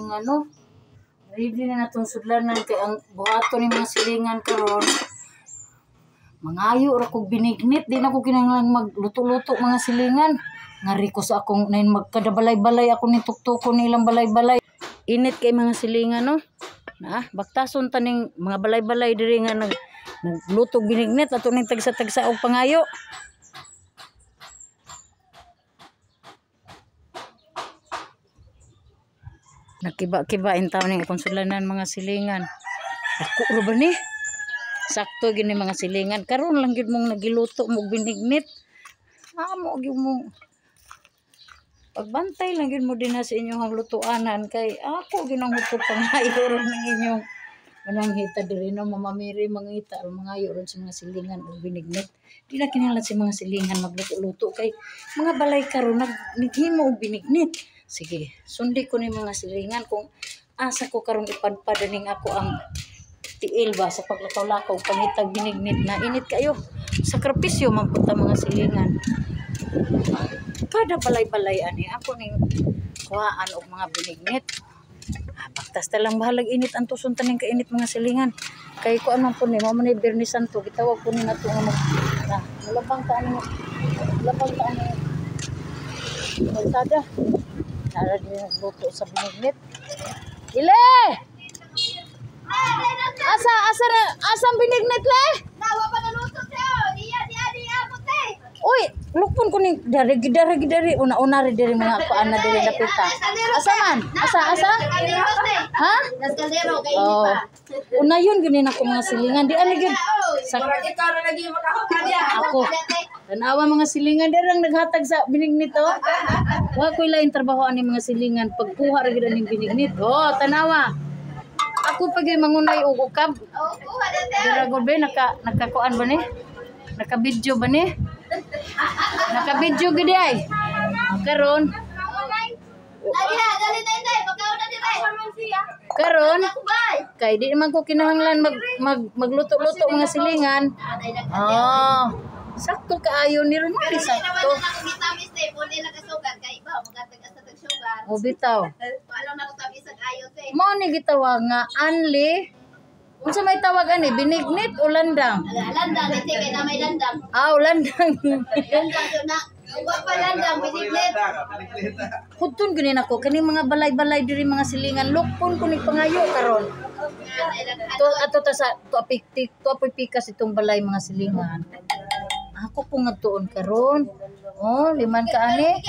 ning ano. Ready na natong sudlanan kay ang buhaton ni mga silingan karon. Mangayo ra kog binignit, di na ko kinahanglan magluto-luto mga silingan. Ngari ko sa akong nain magkadabalay-balay ako ni tuktukon ilang balay-balay. Init kay mga silingan no. Baktason taning mga balay-balay diri nga nagluto binignit ato ning tagsa-tagsa og pangayo. Nakiba-kiba in taon ning akong sudlanan mga silingan. Dako ro ba ni? Sakto gini mga silingan. Karon lang gyud mong nagiluto mo binignit. Amo gyud mo. Pagbantay lang gyud mo din sa inyong lutuanan kay ako ginanghuto pangayo ron ng inyong mananghita diri no mamamiri mangita o mangayo ron sa mga silingan o binignit. Di na kinahanglan sa mga silingan magluto-luto kay mga balay karon naghimo og binignit. Sige, sundi ko ni mga silingan kung asa ko karong ipadpad ning ako ang tiil ba sa paglakaw-lakaw pangitag binignit na init kayo. Sakripisyo man punta mga silingan. Kada balay-balay ani ako ning kuhaan og mga binignit. Baktas ta lang bahalag init ang tuson taning kainit mga silingan. Kay ko anong po ni mo man ni Bernie Santo gitawag ko ni nato nga labang ta ani balsada. Nara din nagluto sa binignit. Ile! Asang binignit le? Nawa pa naluto tayo. Diya puti. Uy, lukpon ko ni dari una ri diri mga kuan na diri dapita. Asa man? Asa? Ha? Naskaldero kay Oh. pa. Una yun gini na ko mga silingan di ani gyud. Ako. Tanawa mga silingan derang naghatag sa binignit oh. Wa koy lain trabaho ani mga silingan pagkuha ra gyud aning binignit. Oh, tanawa. Ako pag mangunay og ukab. Dira gud be nakakuan ba ni? Naka-video ba ni? Naka-video gid ay. Karon. Karon kay di man ko kinahanglan magluto-luto mga silingan. Oh. Sakto kaayo ni ron ni sakto. O bitaw. Mao ni gitawag nga anli. Unsa may tawag ani binignit o landang? Landang ite kay na may landang. Landang. Landang na. Wa pa landang binignit. Hudton gani nako kani mga balay-balay diri mga silingan lukpon ko ni pangayo karon. Ato ta sa to apipikas itong balay mga silingan. Ako po ngadtuon karon. Oh, liman ka ani.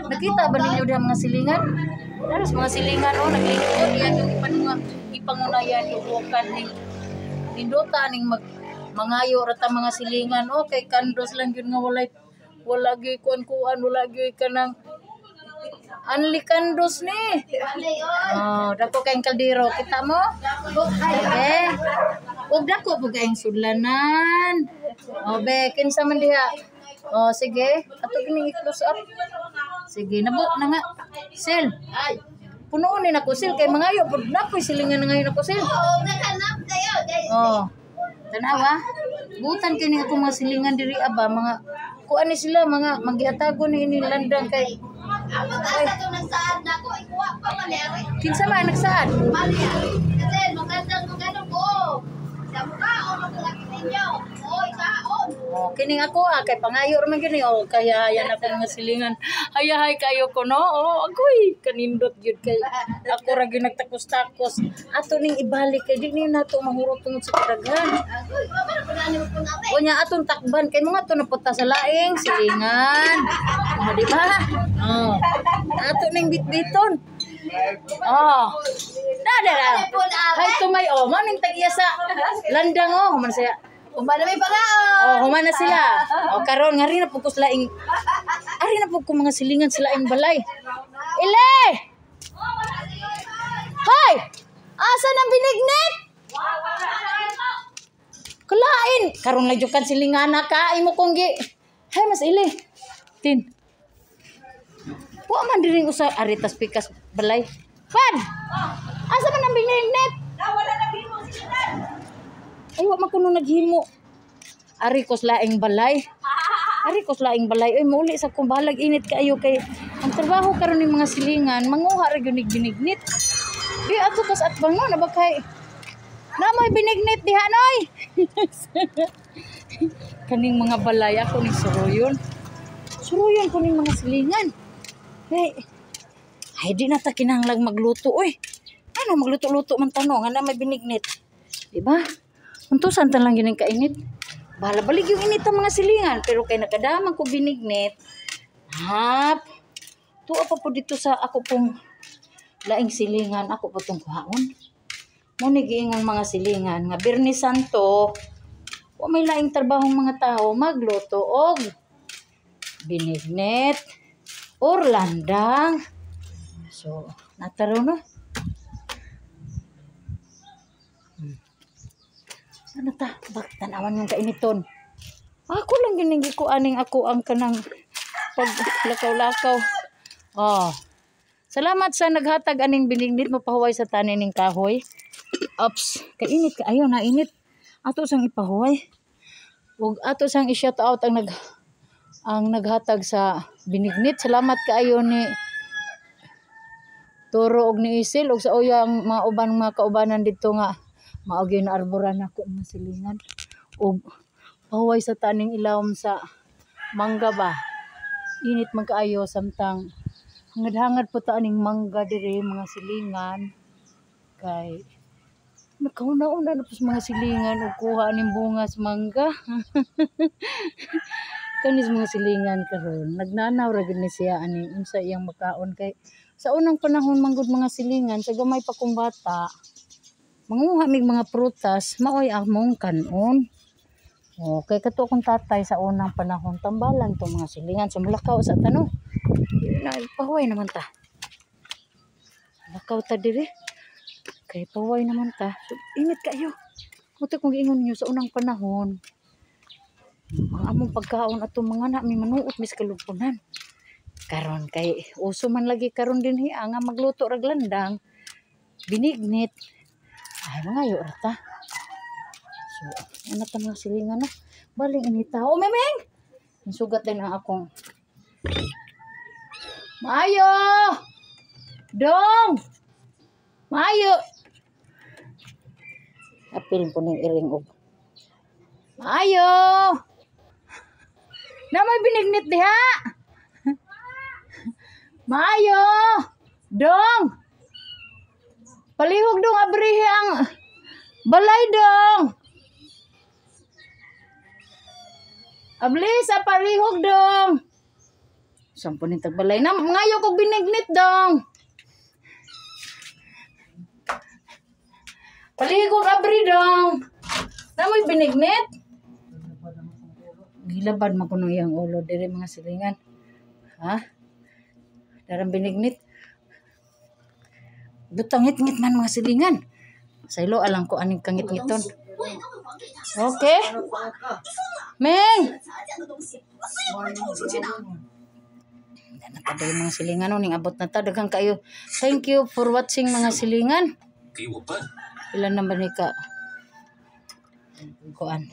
Nakita ba ninyo diha mga silingan? Daros mga silingan oh naglilingkod diyan yung ipangunayan ibukan ning nindota ning mangayo ra ta mga silingan oh kay kandos lang gyud nga wala gyud kuan wala gyud kanang anli kandos ni. Oh, dako kay kaldero kita mo? Okay. Ug dako po kay sudlanan. Oh, be kinsa man diha? Oh, sige. Ato kini i-close up. Sige, nabot na nga. Sil. Ay. Punuon ni nako sil kay mangayo pud napoy silingan ngayon ako sil. Oo, nakanap kayo. Oh. Tanawa. Butan kini ako mga silingan diri aba mga kuan ni sila mga magihatago ni ini landang kay Ako asa to nagsaad nako ikuha pa man ari. kinsa man nagsaad. Maria. Kasi magandang ko. Sa mukha o maglaki ninyo. Oy, kaon. Oh, kining ako kay pangayo ra man gini oh kaya yan ako mga silingan. Hayahay kayo ko no. Oh, agoy kanindot gyud kay ako ra gyud nagtakos-takos. Ato ning ibalik kay di ni nato mahurot tungod sa kadaghan. Agoy, wa man pala ni mo ate. Unya atong takban kay mga to napunta sa laing silingan. Oh, di ba? Oh. Ato ning bitbiton. Oh. Dada. Hay tumay oh, maning tagiya sa landang oh, man saya. Kumba na may pagaon. Oh, human na sila. Oh, karon ngari na pud ko sila ing ari na pud ko mga silingan sila ing balay. Ile! Hoy! Asa nang binignit? Kulain. Karon na jukan silingan ka imo kong gi. Hay mas ile. Tin. Wa man diri usa aritas pikas balay. Pan. Asa man nang binignit? Wala na bimo silingan. Ay, wa man kuno naghimo. Ari kos laing balay. Ay, muli sa kong bahalag init kaayo kay Ang trabaho karon ni mga silingan, manguha ra gyud binignit. Di ato kas at bangon abakay. Namoy binignit diha noy. Kaning mga balay ako ni suruyon. Suruyon ko ning mga silingan. Hey. Ay di na ta kinahanglang magluto oy. Ano magluto-luto man tanong nga na may binignit. Di ba? Untusan ta lang gining kainit. Bahala balik yung init ang mga silingan pero kay nakadamang ko binignit. Hap. Tuwa pa po dito sa ako pong laing silingan ako po itong kuhaon. Muna giingon mga silingan nga Birnis Santo o may laing trabahong mga tao magluto og binignit or landang. So, nataro no? Ano ta? Bakit tanawan yung kainiton? Ako lang ginigi ko aning ako ang kanang paglakaw-lakaw. Oh. Salamat sa naghatag aning binignit mapahuway sa tanin ning kahoy. Ops, kainit ka ayo na init. Ato sang ipahuway. Ug ato sang i-shout out ang naghatag sa binignit. Salamat kaayo ni Toro og ni Isil ug sa uyang mga uban mga kaubanan dito nga mao gyud na arboran ako mga silingan. Ug pahuway sa taning ilawom sa mangga ba. Init man kaayo samtang hangad-hangad po ta aning mangga dire mga silingan kay nakauna-una na po sa mga silingan o kuha aning bunga sa mangga. Kanis mga silingan karon nagnanaw ra gid ni siya ani unsa iyang makaon kay sa unang panahon manggod mga silingan sa gamay pa kong bata manguha mig mga prutas maoy among kanon. Okay, kato kong tatay sa unang panahon tambalan to mga silingan sa mulakaw sa tano. Pahuway naman ta. Lakaw ta dire. Kay pahuway naman ta. So, init kayo. Kuto kong giingon niyo sa unang panahon. Ang among pagkaon ato mga na may manuot mis kalugpunan. Karon kay uso man lagi karon din hiya nga magluto rag landang. Binignit. Ay mga yo rata. So, ano ta mga silingan na? Baling inita. Oh, memeng! Sugat din ang akong. Maayo! Dong! Maayo! Apil po ng iring og. Maayo! Namoy binignit diha! Maayo! Dong! Palihog dong abrihe ang balay dong! Ablis, palihog dong! Sampun yung tagbalay na. Ngayon kong binignit dong. Palihog abri dong. Namoy binignit. Gilabad man ko nung iyang ulo. Diri mga silingan. Ha? Darang binignit. Butang-ngit-ngit man mga silingan. Sa ilo alam ko aning kangit-ngiton. Okay. Meng! Nataday mga silingan no, ning abot na ta daghang kayo. Thank you for watching mga silingan. Ilan naman ni ka? Kuan.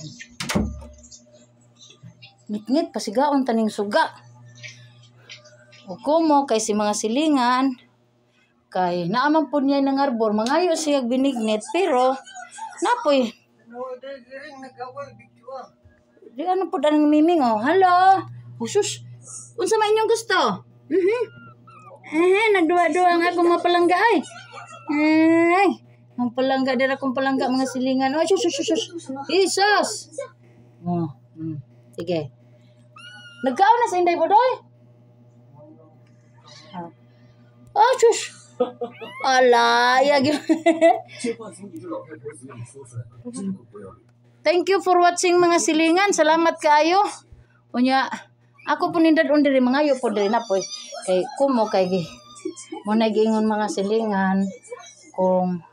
Ngit-ngit pasigaon taning suga. O kumo kay si mga silingan kay naaman po niya ng arbor mangayo siya binignit pero napoy. Di ano po danang miming oh. Hello. Usus. Unsa man inyong gusto? Nagduwa-duwa ang akong mapalangga ay. Ay, ang palangga dira kong palangga mga silingan. Oh, sus. Jesus. Oh, sige. Nagkaon na sa Inday Bodoy? Oh, sus. Ala, yag. Thank you for watching mga silingan. Salamat kaayo. Unya, ako po nindad diri mga yo po diri na po. Kay kumo kay mo na giingon mga silingan kung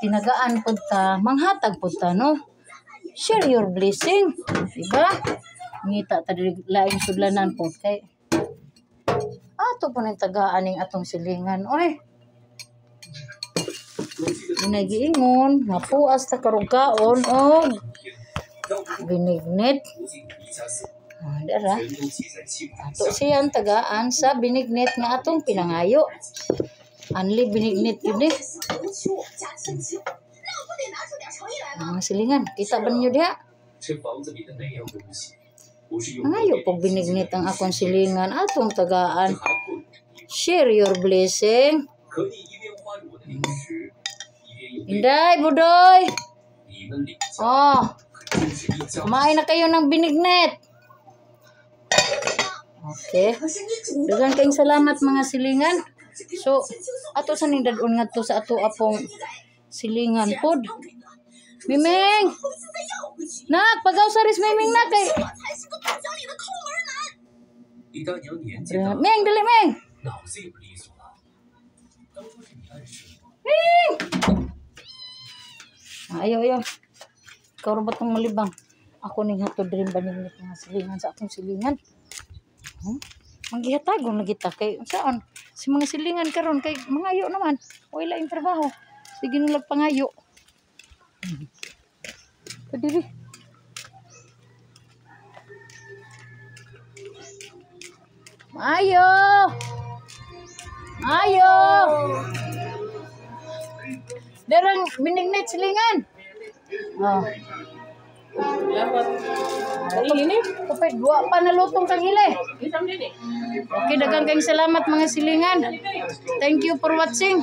tinagaan pud ta, manghatag pud ta no. Share your blessing, diba? Ngita ta diri laing sudlanan po kay ato po ning tagaan ning atong silingan. Oy. Muna giingon, mapuas ta karugkaon og binignit. Dara. Ato siyang tagaan sa binignit nga atong pinangayo. Anli binignit yun eh. Mga silingan, kita ba ninyo diha? Nangayo pag binignit ang akong silingan, atong tagaan. Share your blessing. Inday, budoy. Oh, kumain na kayo ng binignit. Okay. Daghang kayong salamat mga silingan. So, ato sa ning dadon ngadto sa ato apong silingan pod. Mimeng! Nak, pagaw sa ris Mimeng nak kay. Meng, dali Meng. Meng! Ayaw. Ikaw ra ba tong malibang? Ako ning hatod rin banignit mga silingan sa akong silingan. Manggihatagon na kita kay saan? Si mga silingan karon kay mangayo naman. Wala yung trabaho. Sige nilang pangayo. Kadiri. Ayo! Derang binignit silingan. Oh. Ini kupit dua pa nalutong kang hili. Okay, daghang kayong salamat mga silingan. Thank you for watching.